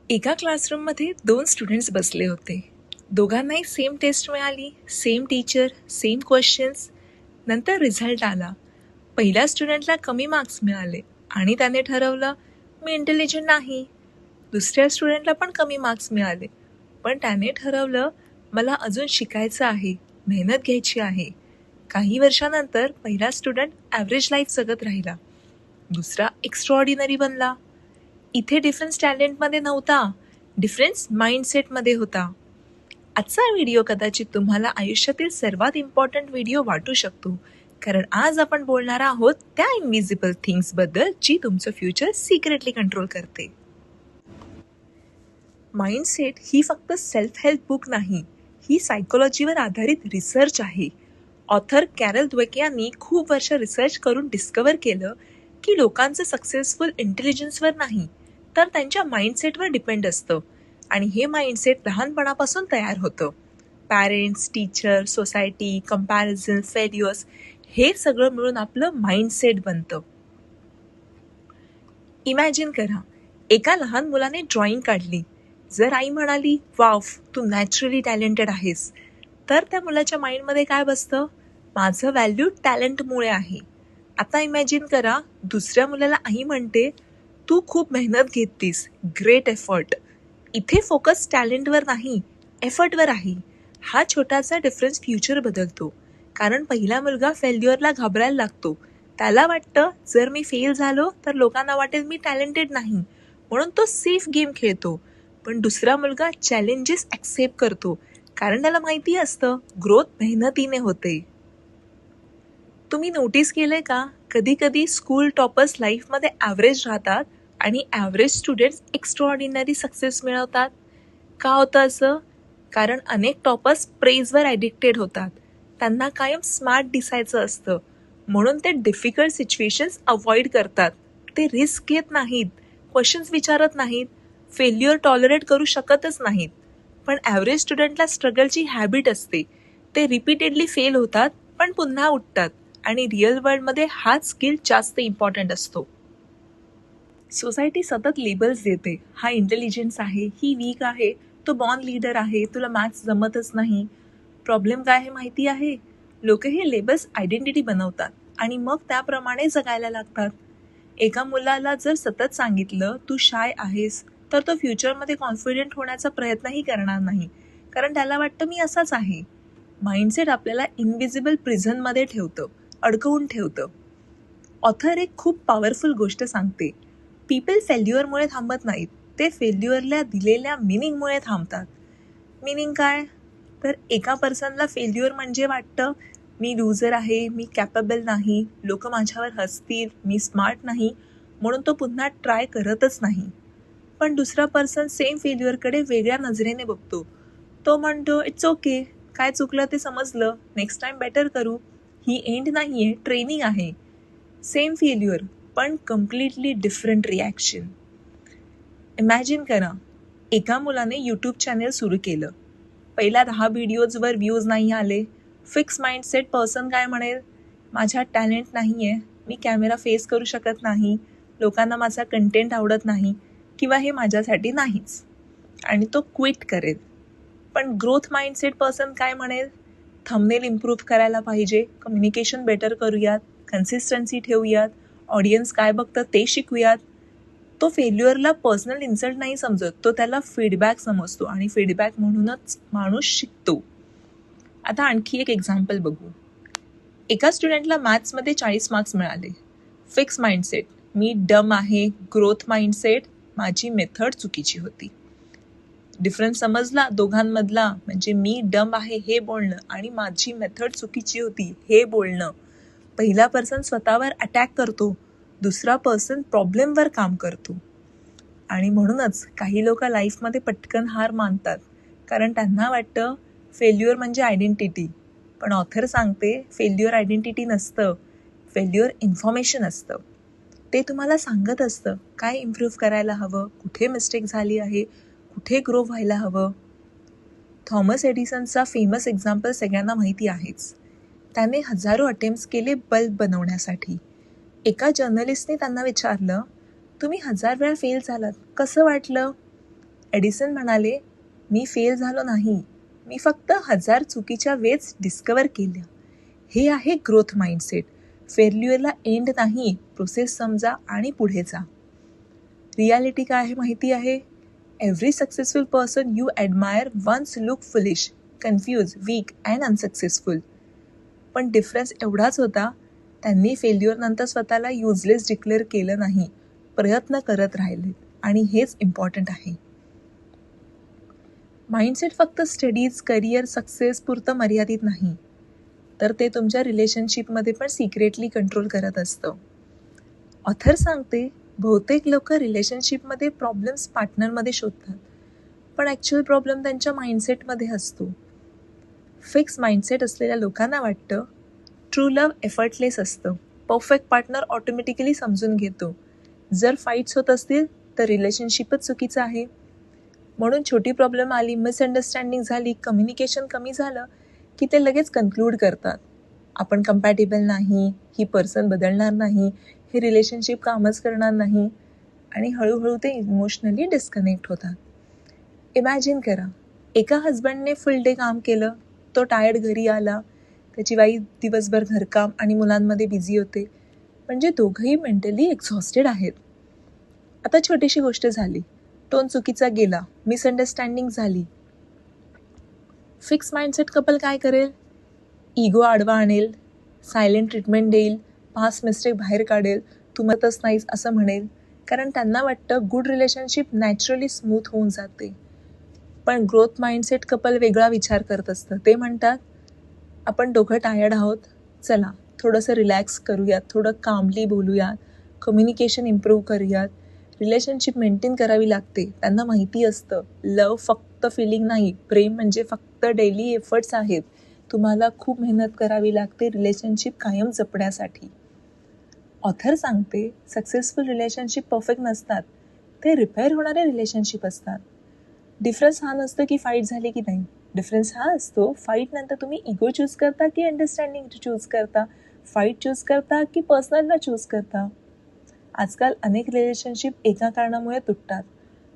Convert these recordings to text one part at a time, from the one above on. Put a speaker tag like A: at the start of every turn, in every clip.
A: एका क्लासरूममध्ये 2 स्टुडंट्स बसले होते. दोघांनाही सेम टेस्ट मिळाली, सेम टीचर, सेम क्वेश्चन्स. नंतर रिझल्ट आला. पहिल्या स्टुडंटला कमी मार्क्स मिळाले आणि त्याने ठरवलं, मी इंटेलिजंट नाही. दुसऱ्या स्टुडंटला पण कमी मार्क्स मिळाले, पण त्याने ठरवलं, मला अजून शिकायचं आहे, मेहनत घ्यायची आहे. काही वर्षानंतर पहिला स्टुडंट ॲव्हरेज लाईफ जगत राहिला. दुसरा एक्स्ट्राऑर्डिनरी बनला. इथे डिफरन्स टॅलेंटमध्ये नव्हता, डिफरन्स माइंडसेटमध्ये होता. आजचा व्हिडिओ कदाचित तुम्हाला आयुष्यातील सर्वात इम्पॉर्टंट व्हिडिओ वाटू शकतो, कारण आज आपण बोलणार आहोत त्या इनविजिबल थिंग्सबद्दल जी तुमचं फ्युचर सिक्रेटली कंट्रोल करते. माइंडसेट ही फक्त सेल्फ हेल्प बुक नाही, ही सायकोलॉजीवर आधारित रिसर्च आहे. ऑथर कॅरल द्वेक यांनी खूप वर्ष रिसर्च करून डिस्कवर केलं की लोकांचं सक्सेसफुल इंटेलिजन्सवर नाही, तर त्यांच्या माइंडसेटवर डिपेंड असतं. आणि हे माइंडसेट लहानपणापासून तयार होतं. Parents, teacher, society, comparison, failures हे सगळं मिळून आपलं माइंडसेट बनतं. इमॅजिन करा, एका लहान मुलाने ड्रॉइंग काढली. जर आई म्हणाली, वाव, तू नॅचरली टॅलेंटेड आहेस, तर त्या मुलाच्या माइंडमध्ये काय बसतं? माझं व्हॅल्यू टॅलेंटमुळे आहे. आता इमॅजिन करा, दुसऱ्या मुलाला आई म्हणते, तू खूप मेहनत घेतलीस, ग्रेट एफर्ट. इथे फोकस टॅलेंटवर नाही, एफर्टवर आहे. हा छोटासा डिफरन्स फ्युचर बदलतो. कारण पहिला मुलगा फेल्युअरला घाबरायला लागतो. त्याला वाटतं, जर मी फेल झालो तर लोकांना वाटेल मी टॅलेंटेड नाही, म्हणून तो सेफ गेम खेळतो. पण दुसरा मुलगा चॅलेंजेस ॲक्सेप्ट करतो, कारण त्याला माहिती असतं ग्रोथ मेहनतीने होते. तुम्ही नोटीस केलंय का, कधी कधी स्कूल टॉपर्स लाईफमध्ये ॲव्हरेज राहतात आणि ॲव्हरेज स्टुडंट्स एक्स्ट्राऑर्डिनरी सक्सेस मिळवतात. का होतं असं? कारण अनेक टॉपर्स प्रेझवर ॲडिक्टेड होतात. त्यांना कायम स्मार्ट दिसायचं असतं, म्हणून ते डिफिकल्ट सिच्युएशन्स अवॉइड करतात. ते रिस्क घेत नाहीत, क्वेश्चन्स विचारत नाहीत, फेल्युअर टॉलरेट करू शकतच नाहीत. पण ॲव्हरेज स्टुडंटला स्ट्रगलची हॅबिट असते. ते रिपीटेडली फेल होतात, पण पुन्हा उठतात. आणि रिअल वर्ल्डमध्ये हाच स्किल जास्त इम्पॉर्टंट असतो. सोसायटी सतत लेबल्स देते, हा इंटेलिजन्स आहे, ही वीक आहे, तो बॉर्न लीडर आहे, तुला मॅथ्स जमतच नाही. प्रॉब्लेम काय आहे माहिती आहे? लोक हे लेबल्स आयडेंटिटी बनवतात आणि मग त्याप्रमाणे जगायला लागतात. एका मुलाला जर सतत सांगितलं तू शाय आहेस, तर तो फ्युचरमध्ये कॉन्फिडेंट होण्याचा प्रयत्नही करणार नाही, कारण त्याला वाटतं मी असाच आहे. माइंडसेट आपल्याला इनविजिबल प्रिझनमध्ये ठेवतं, अडकवून ठेवतं. ऑथर एक खूप पॉवरफुल गोष्ट सांगते. पीपल फेल्युअरमुळे थांबत नाहीत, ते फेल्युअरला दिलेल्या मिनिंगमुळे थांबतात. मिनिंग काय? तर एका पर्सनला फेल्युअर म्हणजे वाटतं, मी लूजर आहे, मी कॅपेबल नाही, लोक माझ्यावर हसतील, मी स्मार्ट नाही, म्हणून तो पुन्हा ट्राय करतच नाही. पण दुसरा पर्सन सेम फेल्युअरकडे वेगळ्या नजरेने बघतो. तो म्हणतो, इट्स ओके, काय चुकलं ते समजलं, नेक्स्ट टाइम बेटर करू. ही एंड नाही आहे, ट्रेनिंग आहे. सेम फेल्युअर, पण कम्प्लिटली डिफरंट रिॲक्शन. इमॅजिन करा, एका मुलाने यूट्यूब चॅनेल सुरू केलं. पहिल्या 10 व्हिडिओजवर व्ह्यूज नाही आले. फिक्स माइंडसेट पर्सन काय म्हणेल? माझ्यात टॅलेंट नाही आहे, मी कॅमेरा फेस करू शकत नाही, लोकांना माझा कंटेंट आवडत नाही, किंवा हे माझ्यासाठी नाहीच, आणि तो क्विट करेल. पण ग्रोथ माइंडसेट पर्सन काय म्हणेल? थंबनेल इम्प्रूव्ह करायला पाहिजे, कम्युनिकेशन बेटर करूयात, कन्सिस्टन्सी ठेवूयात, ऑडियन्स काय बघतं ते शिकूयात. तो फेल्युअरला पर्सनल इन्सल्ट नाही समजत, तो त्याला फीडबॅक समजतो, आणि फीडबॅक म्हणूनच माणूस शिकतो. आता आणखी एक एक्झाम्पल बघू. एका स्टुडंटला मॅथ्समध्ये 40 मार्क्स मिळाले. फिक्स माइंडसेट, मी डम आहे. ग्रोथ माइंडसेट, माझी मेथड चुकीची होती. डिफरन्स समजला दोघांमधला? म्हणजे मी डम आहे हे बोलणं आणि माझी मेथड चुकीची होती हे बोलणं. पहिला पर्सन स्वतःवर अटॅक करतो, दुसरा पर्सन प्रॉब्लेमवर काम करतो. आणि म्हणूनच काही लोक लाईफमध्ये पटकन हार मानतात, कारण त्यांना वाटतं फेल्युअर म्हणजे आयडेंटिटी. पण ऑथर सांगते, फेल्युअर आयडेंटिटी नसतं, फेल्युअर इन्फॉर्मेशन असतं. ते तुम्हाला सांगत असतं काय इम्प्रूव्ह करायला हवं, कुठे मिस्टेक झाली आहे, कुठे ग्रो व्हायला हवं. थॉमस एडिसनचा फेमस एक्झाम्पल सगळ्यांना माहिती आहेच. त्याने हजारो अटेम्प्ट्स केले बल्ब बनवण्यासाठी. एका जर्नलिस्टने त्यांना विचारलं, तुम्ही 1000 वेळा फेल झालात, कसं वाटलं? एडिसन म्हणाले, मी फेल झालो नाही, मी फक्त 1000 चुकीच्या वेज डिस्कवर केल्या. हे आहे ग्रोथ माइंडसेट. फेल्युअरला एंड नाही, प्रोसेस समजा आणि पुढे जा. रियालिटी काय आहे माहिती आहे? Every successful person you admire once look foolish, confused, weak and unsuccessful. पण डिफरन्स एवढाच होता, त्यांनी फेल्युअरनंतर स्वतःला युजलेस डिक्लेअर केलं नाही, प्रयत्न करत राहिले. आणि हेच इम्पॉर्टंट आहे. माइंडसेट फक्त स्टडीज, करिअर, सक्सेस पुरतं मर्यादित नाही, तर ते तुमच्या रिलेशनशिपमध्ये पण सिक्रेटली कंट्रोल करत असतं. ऑथर सांगते, बहुतेक लोक रिलेशनशिपमध्ये प्रॉब्लेम्स पार्टनरमध्ये शोधतात, पण ॲक्च्युअल प्रॉब्लेम त्यांच्या माइंडसेटमध्ये असतो. फिक्स माइंडसेट असलेल्या लोकांना वाटतं ट्रू लव्ह एफर्टलेस असतं, परफेक्ट पार्टनर ऑटोमॅटिकली समजून घेतो. जर फाईट्स होत असतील तर रिलेशनशिपच चुकीचं आहे. म्हणून छोटी प्रॉब्लेम आली, मिसअंडरस्टँडिंग झाली, कम्युनिकेशन कमी झालं की ते लगेच कन्क्लूड करतात, आपण कम्पॅटेबल नाही, ही पर्सन बदलणार नाही, हे रिलेशनशिप कामच करणार नाही, आणि हळूहळू ते इमोशनली डिस्कनेक्ट होतात. इमॅजिन करा, एका हजबंडने फुल डे काम केलं, तो टायर्ड घरी आला, त्याची वाईफ दिवसभर घरकाम आणि मुलांमध्ये बिझी होते, म्हणजे दोघंही मेंटली एक्झॉस्टेड आहेत. आता छोटीशी गोष्ट झाली, टोन चुकीचा गेला, मिसअंडरस्टँडिंग झाली. फिक्स माइंडसेट कपल काय करेल? इगो आडवा आणेल, सायलेंट ट्रीटमेंट देईल, पास्ट मिस्टेक बाहेर काढेल, तू मतच नाहीस असं म्हणेल, कारण त्यांना वाटतं गुड रिलेशनशिप नॅचरली स्मूथ होऊन जाते. पण ग्रोथ माइंडसेट कपल वेगळा विचार करत असतं. ते म्हणतात, आपण दोघं टायर्ड आहोत, चला थोडंसं रिलॅक्स करूयात, थोडं कामली बोलूयात, कम्युनिकेशन इम्प्रूव्ह करूयात. रिलेशनशिप मेंटेन करावी लागते. त्यांना माहिती असतं, लव फक्त फिलिंग नाही, प्रेम म्हणजे फक्त डेली एफर्ट्स आहेत. तुम्हाला खूप मेहनत करावी लागते रिलेशनशिप कायम जपण्यासाठी. ऑथर सांगते, सक्सेसफुल रिलेशनशिप परफेक्ट नसतात, ते रिपेअर होणारे रिलेशनशिप असतात. डिफरन्स हा नसतो की फाईट झाली की नाही, डिफरन्स हा असतो, फाईट नंतर तुम्ही इगो चूज करता की अंडरस्टँडिंग चूज करता, फाईट चूज करता की पर्सनलला चूज करता. आजकाल अनेक रिलेशनशिप एका कारणामुळे तुटतात.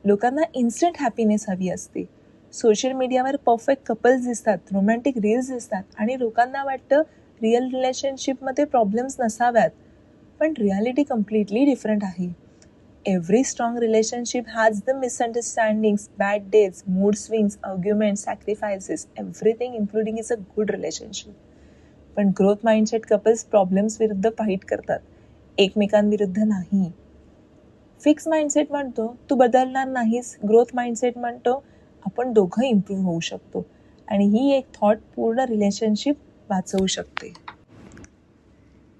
A: लोकांना इन्स्टंट हॅपीनेस हवी असते. सोशल मीडियावर परफेक्ट कपल्स दिसतात, रोमॅन्टिक रील्स दिसतात आणि लोकांना वाटतं रिअल रिलेशनशिपमध्ये प्रॉब्लेम्स नसाव्यात. पण रियालिटी कम्प्लिटली डिफरंट आहे. Every strong relationship has the misunderstandings, bad days, mood swings, arguments, sacrifices, everything including is a good relationship. पण ग्रोथ माइंडसेट कपल्स प्रॉब्लेम्स विरुद्ध फाईट करतात, एकमेकांविरुद्ध नाही. फिक्स माइंडसेट म्हणतो तू बदलणार नाहीस, ग्रोथ माइंडसेट म्हणतो आपण दोघं इम्प्रूव्ह होऊ शकतो, आणि ही एक थॉट पूर्ण रिलेशनशिप वाचवू शकते.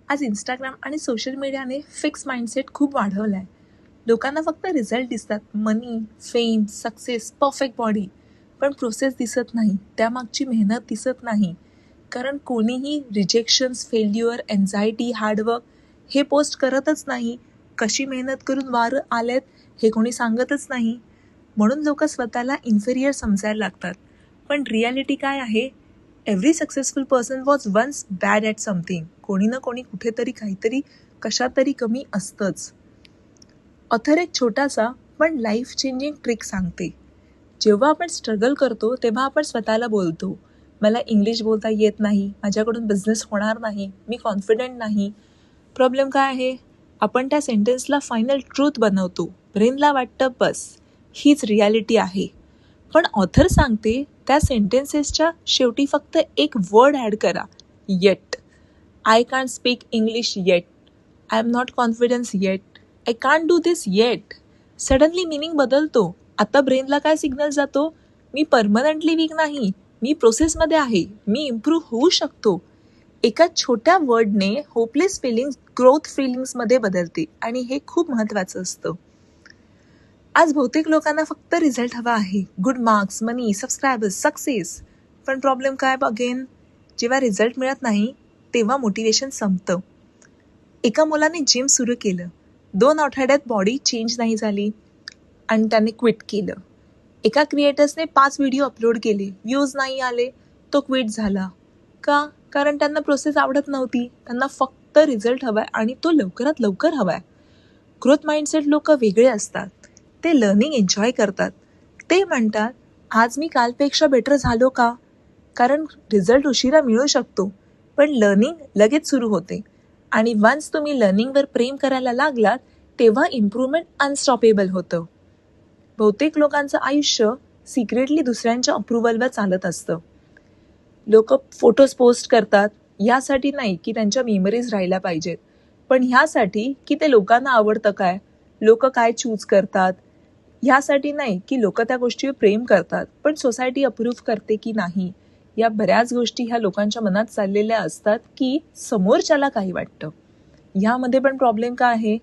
A: आज इंस्टाग्राम आणि सोशल मीडियाने फिक्स माइंडसेट खूप वाढवला आहे. लोकांना फक्त रिझल्ट दिसतात, मनी, फेम, सक्सेस, परफेक्ट बॉडी, पण प्रोसेस दिसत नाही, त्यामागची मेहनत दिसत नाही. कारण कोणीही रिजेक्शन्स, फेल्युअर, एन्झायटी, हार्डवर्क हे पोस्ट करतच नाही. कशी मेहनत करून वारं आलेत हे कोणी सांगतच नाही. म्हणून लोक स्वतःला इन्फेरियर समजायला लागतात. पण रियालिटी काय आहे? Every successful person was once bad at something. कोणी ना कोणी कुठेतरी काहीतरी कशात तरी कमी असतंच. ऑथर एक छोटासा पण लाईफ चेंजिंग ट्रिक सांगते. जेव्हा आपण स्ट्रगल करतो तेव्हा आपण स्वतःला बोलतो, मला इंग्लिश बोलता येत नाही, माझ्याकडून बिझनेस होणार नाही, मी कॉन्फिडंट नाही. प्रॉब्लेम काय आहे? आपण त्या सेंटेन्सला फायनल ट्रूथ बनवतो. ब्रेनला वाटतं बस हीच रियालिटी आहे. पण ऑथर सांगते त्या सेंटेन्सेसच्या शेवटी फक्त एक वर्ड ॲड करा, eight. I can't speak English eight, I am not confidence eight, I can't do this eight. Suddenly meaning बदलतो. आता ब्रेनला काय सिग्नल जातो? मी परमनंटली वीक नाही, मी प्रोसेसमध्ये आहे, मी इम्प्रूव्ह होऊ शकतो. एका छोट्या वर्डने होपलेस फिलिंग्स ग्रोथ फिलिंग्समध्ये बदलते, आणि हे खूप महत्त्वाचं असतं. आज बहुतेक लोकांना फक्त रिझल्ट हवा आहे, गुड मार्क्स, मनी, सबस्क्रायबर्स, सक्सेस. पण प्रॉब्लेम काय अगेन? जेव्हा रिझल्ट मिळत नाही तेव्हा मोटिवेशन संपतं. एका मुलाने जिम सुरू केलं, 2 आठवड्यात बॉडी चेंज नाही झाली आणि त्याने क्विट केलं. एका क्रिएटर्सने 5 व्हिडिओ अपलोड केले, व्ह्यूज नाही आले, तो क्विट झाला. का? कारण त्यांना प्रोसेस आवडत नव्हती. त्यांना फक्त रिझल्ट हवाय, आणि तो लवकरात लवकर हवाय. ग्रोथ माइंडसेट लोक वेगळे असतात. ते लर्निंग एन्जॉय करतात. ते म्हणतात, आज मी कालपेक्षा बेटर झालो का? कारण रिझल्ट उशिरा मिळू शकतो, पण लर्निंग लगेच सुरू होते. आणि वन्स तुम्ही लर्निंगवर प्रेम करायला लागलात, तेव्हा इम्प्रूव्हमेंट अनस्टॉपेबल होतं. बहुतेक लोकांचं आयुष्य सिक्रेटली दुसऱ्यांच्या अप्रुव्हलवर चालत असतं. लोक फोटोज पोस्ट करतात यासाठी नाही की त्यांच्या मेमरीज राहिल्या पाहिजेत, पण ह्यासाठी की ते लोकांना आवडतं काय, लोक काय चूज करतात, ह्यासाठी नाही की लोक त्या गोष्टीवर प्रेम करतात, पण सोसायटी अप्रूव्ह करते की नाही. या बऱ्याच गोष्टी ह्या लोकांच्या मनात चाललेल्या असतात की समोरच्याला काही वाटतं. ह्यामध्ये पण प्रॉब्लेम काय आहे?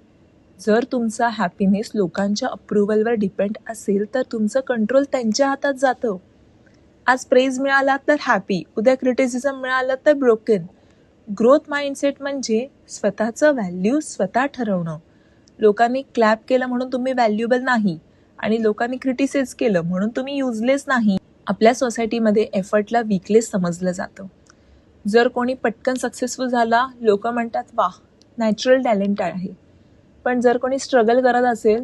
A: जर तुमचा हॅपीनेस लोकांच्या अप्रुव्हलवर डिपेंड असेल तर तुमचं कंट्रोल त्यांच्या हातात जातं. आज प्रेज मिळाला तर हॅपी, उद्या क्रिटिसिझम मिळालं तर ब्रोकन. ग्रोथ माइंडसेट म्हणजे स्वतःचं व्हॅल्यू स्वतः ठरवणं. लोकांनी क्लॅप केलं म्हणून तुम्ही व्हॅल्युएबल नाही, आणि लोकांनी क्रिटिसाइज केलं म्हणून तुम्ही युजलेस नाही. आपल्या सोसायटीमध्ये एफर्टला वीकलेस समजलं जातं. जर कोणी पटकन सक्सेसफुल झाला, लोक म्हणतात वाह, नॅचरल टॅलेंट आहे. पण जर कोणी स्ट्रगल करत असेल,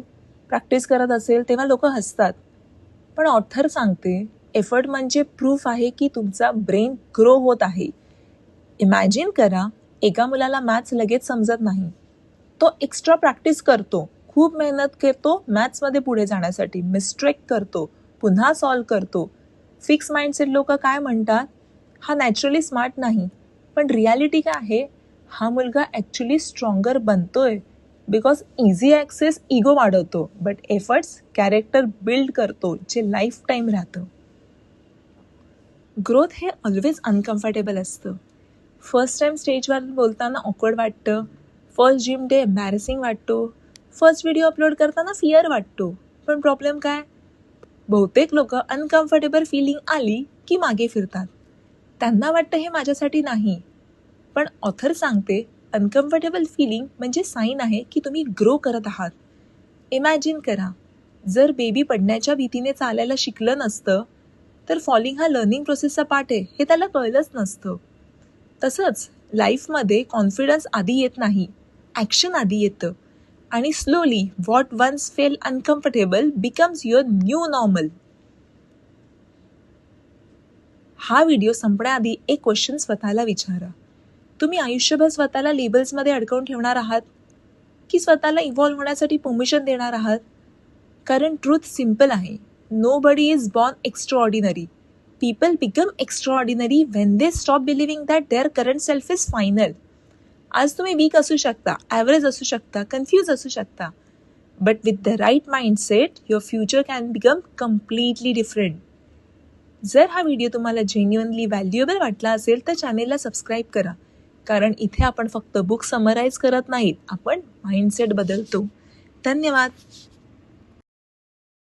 A: प्रॅक्टिस करत असेल, तेव्हा लोक हसतात. पण ऑथर सांगते, एफर्ट म्हणजे प्रूफ आहे की तुमचा ब्रेन ग्रो होत आहे. इमॅजिन करा, एका मुलाला मॅथ्स लगेच समजत नाही. तो एक्स्ट्रा प्रॅक्टिस करतो, खूप मेहनत करतो मॅथ्समध्ये पुढे जाण्यासाठी, मिस्टेक करतो, पुन्हा सॉल्व करतो. फिक्स माइंडसेट लोक काय म्हणतात, हा नॅचरली स्मार्ट नाही. पण रियालिटी काय आहे, हा मुलगा ॲक्च्युली स्ट्रॉंगर बनतोय बिकॉज इझी ॲक्सेस इगो वाढवतो, बट एफर्ट्स कॅरेक्टर बिल्ड करतो जे लाईफ टाईम राहतं. ग्रोथ हे ऑलवेज अनकम्फर्टेबल असतं. फर्स्ट टाईम स्टेजवर बोलताना ऑकवर्ड वाटतं, फर्स्ट जिम डे एम्बॅरेसिंग वाटतो, फर्स्ट व्हिडिओ अपलोड करताना फिअर वाटतो. पण प्रॉब्लेम काय, बहुतेक लोक अनकम्फर्टेबल फिलिंग आली की मागे फिरतात. त्यांना वाटतं हे माझ्यासाठी नाही. पण ऑथर सांगते, अनकम्फर्टेबल फिलिंग म्हणजे साईन आहे की तुम्ही ग्रो करत आहात. इमॅजिन करा, जर बेबी पडण्याच्या भीतीने चालायला शिकलं नसतं तर फॉलिंग हा लर्निंग प्रोसेसचा पार्ट आहे हे त्याला कळलंच नसतं. तसंच लाईफमध्ये कॉन्फिडन्स आधी येत नाही, ॲक्शन आधी येतं. आणि slowly what once felt uncomfortable becomes your new normal. हा व्हिडिओ संपण्याआधी एक क्वेश्चन स्वतःला विचारा. तुम्ही आयुष्यभर स्वतःला लेबल्समध्ये अडकवून ठेवणार आहात की स्वतःला इव्हॉल्व्ह होण्यासाठी परमिशन देणार आहात? कारण ट्रूथ सिम्पल आहे, nobody is born extraordinary. People become extraordinary when they stop believing that their current self is final. आज तुम्ही वीक असू शकता, ॲव्हरेज असू शकता, कन्फ्यूज असू शकता, but with the right mindset your future can become completely different. जर हा व्हिडिओ तुम्हाला जेन्युअनली व्हॅल्युएबल वाटला असेल तर चॅनेलला सबस्क्राईब करा, कारण इथे आपण फक्त बुक समराईज करत नाहीत, आपण माइंडसेट बदलतो. धन्यवाद.